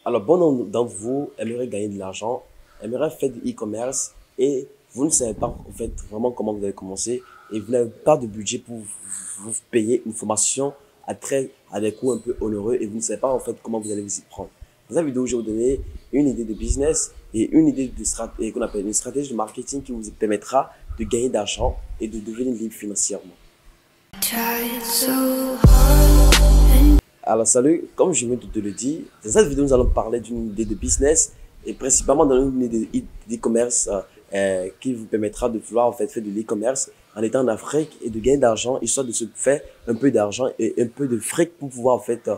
Alors, bon nombre d'entre vous aimeraient gagner de l'argent, aimeraient faire du e-commerce et vous ne savez pas en fait vraiment comment vous allez commencer et vous n'avez pas de budget pour vous payer une formation à des coûts un peu onéreux et vous ne savez pas en fait comment vous allez vous y prendre. Dans cette vidéo, je vais vous donner une idée de business et une idée de stratégie qu'on appelle une stratégie de marketing qui vous permettra de gagner d'argent et de devenir libre financièrement. Alors salut, comme je viens de te le dire, dans cette vidéo nous allons parler d'une idée de business et principalement dans une idée d'e-commerce qui vous permettra de pouvoir en fait faire de l'e-commerce en étant en Afrique et de gagner d'argent, histoire de se faire un peu d'argent et un peu de fric pour pouvoir en fait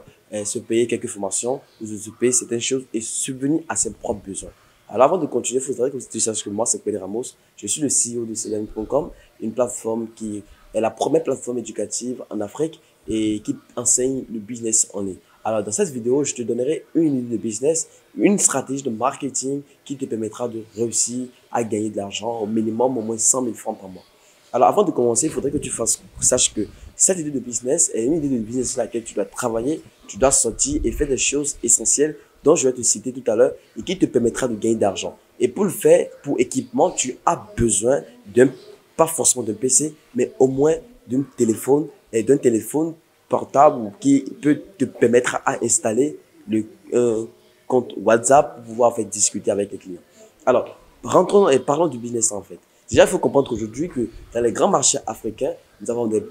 se payer quelques formations, ou se payer certaines choses et subvenir à ses propres besoins. Alors avant de continuer, il faudrait que tu saches que moi c'est Pedro Ramos, je suis le CEO de Cdami.com, une plateforme qui est la première plateforme éducative en Afrique et qui enseigne le business en ligne. Alors, dans cette vidéo, je te donnerai une idée de business, une stratégie de marketing qui te permettra de réussir à gagner de l'argent au minimum au moins 100 000 francs par mois. Alors, avant de commencer, il faudrait que tu saches que cette idée de business est une idée de business sur laquelle tu dois travailler, tu dois sortir et faire des choses essentielles dont je vais te citer tout à l'heure et qui te permettra de gagner d'argent. Et pour le faire, pour équipement, tu as besoin pas forcément d'un PC, mais au moins d'un téléphone portable qui peut te permettre à installer le compte WhatsApp pour pouvoir en fait discuter avec les clients. Alors, rentrons et parlons du business en fait. Déjà, il faut comprendre qu'aujourd'hui que dans les grands marchés africains, nous avons des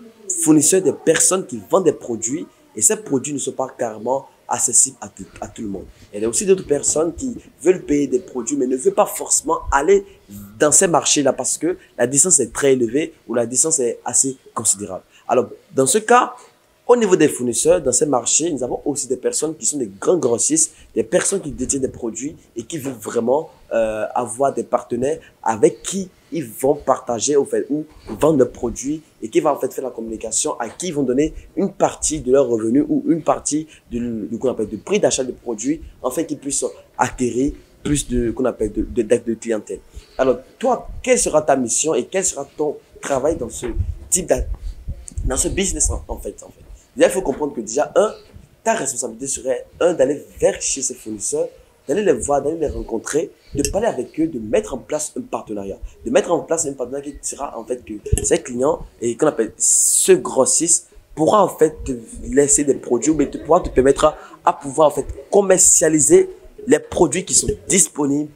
fournisseurs, des personnes qui vendent des produits et ces produits ne sont pas carrément accessibles à tout le monde. Il y a aussi d'autres personnes qui veulent payer des produits mais ne veulent pas forcément aller dans ces marchés-là parce que la distance est très élevée ou la distance est assez considérable. Alors, dans ce cas, au niveau des fournisseurs, dans ces marchés, nous avons aussi des personnes qui sont des grands grossistes, des personnes qui détiennent des produits et qui veulent vraiment avoir des partenaires avec qui ils vont partager au fait ou vendre leurs produits et qui vont en fait faire la communication, à qui ils vont donner une partie de leurs revenus ou une partie du qu'on appelle de prix d'achat de produits, afin qu'ils puissent acquérir plus qu'on appelle de clientèle. Alors toi, quelle sera ta mission et quel sera ton travail dans ce dans ce business en fait. Déjà, il faut comprendre que déjà, ta responsabilité serait, d'aller vers chez ces fournisseurs, d'aller les voir, d'aller les rencontrer, de parler avec eux, de mettre en place un partenariat. De mettre en place un partenariat qui sera en fait que ces clients, et qu'on appelle ce grossiste, pourra en fait te laisser des produits, mais pourra te permettre à pouvoir en fait commercialiser les produits qui sont disponibles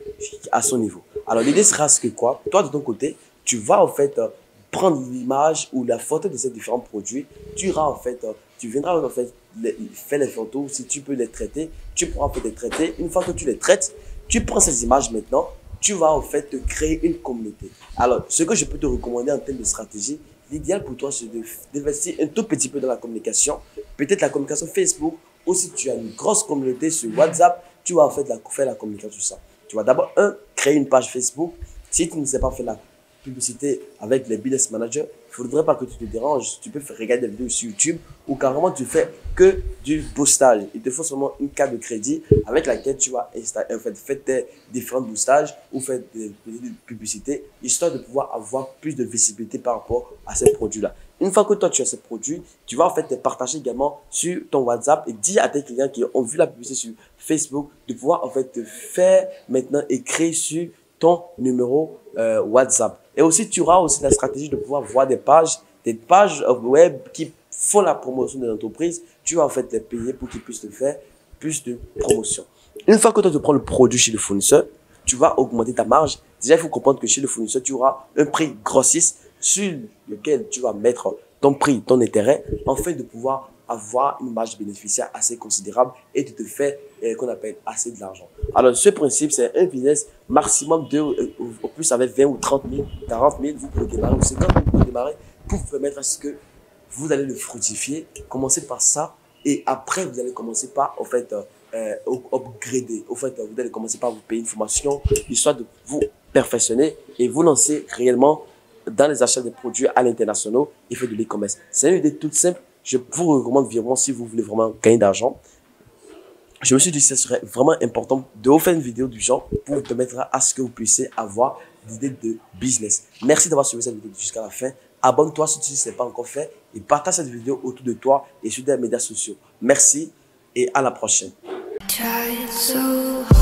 à son niveau. Alors, l'idée sera ce que quoi? Toi, de ton côté, tu vas en fait prendre l'image ou la photo de ces différents produits, tu viendras en fait faire les photos, si tu peux les traiter, tu pourras en fait les traiter. Une fois que tu les traites, tu prends ces images maintenant, tu vas en fait te créer une communauté. Alors, ce que je peux te recommander en termes de stratégie, l'idéal pour toi, c'est d'investir un tout petit peu dans la communication, peut-être la communication Facebook, ou si tu as une grosse communauté sur WhatsApp, tu vas en fait faire la communication sur ça. Tu vas d'abord, créer une page Facebook. Si tu ne sais pas faire la publicité avec les business managers, il ne faudrait pas que tu te déranges. Tu peux regarder des vidéos sur YouTube ou carrément tu fais que du boostage. Il te faut seulement une carte de crédit avec laquelle tu vas faire tes différents boostages ou faire des publicités, histoire de pouvoir avoir plus de visibilité par rapport à ces produits-là. Une fois que toi tu as ces produits, tu vas en fait les partager également sur ton WhatsApp et dire à tes clients qui ont vu la publicité sur Facebook de pouvoir en fait te faire maintenant écrire sur ton numéro WhatsApp. Et aussi, tu auras aussi la stratégie de pouvoir voir des pages web qui font la promotion de l'entreprise. Tu vas en fait les payer pour qu'ils puissent te faire plus de promotion. Une fois que toi tu prends le produit chez le fournisseur, tu vas augmenter ta marge. Déjà, il faut comprendre que chez le fournisseur, tu auras un prix grossiste sur lequel tu vas mettre ton prix, ton intérêt, afin de pouvoir avoir une marge bénéficiaire assez considérable et de te faire qu'on appelle assez de l'argent. Alors, ce principe, c'est un business maximum au plus avec 20 ou 30 000, 40 000, vous pouvez démarrer ou 50 000, vous pouvez démarrer pour vous permettre à ce que vous allez le fructifier. Commencez par ça et après, vous allez commencer par, en fait, upgrader. En fait, vous allez commencer par vous payer une formation, histoire de vous perfectionner et vous lancer réellement dans les achats de produits à l'international et faire de l'e-commerce. C'est une idée toute simple. Je vous recommande vivement si vous voulez vraiment gagner d'argent. Je me suis dit que ce serait vraiment important de vous faire une vidéo du genre pour vous permettre à ce que vous puissiez avoir des idées de business. Merci d'avoir suivi cette vidéo jusqu'à la fin. Abonne-toi si ce n'est pas encore fait et partage cette vidéo autour de toi et sur les médias sociaux. Merci et à la prochaine. Tried so hard.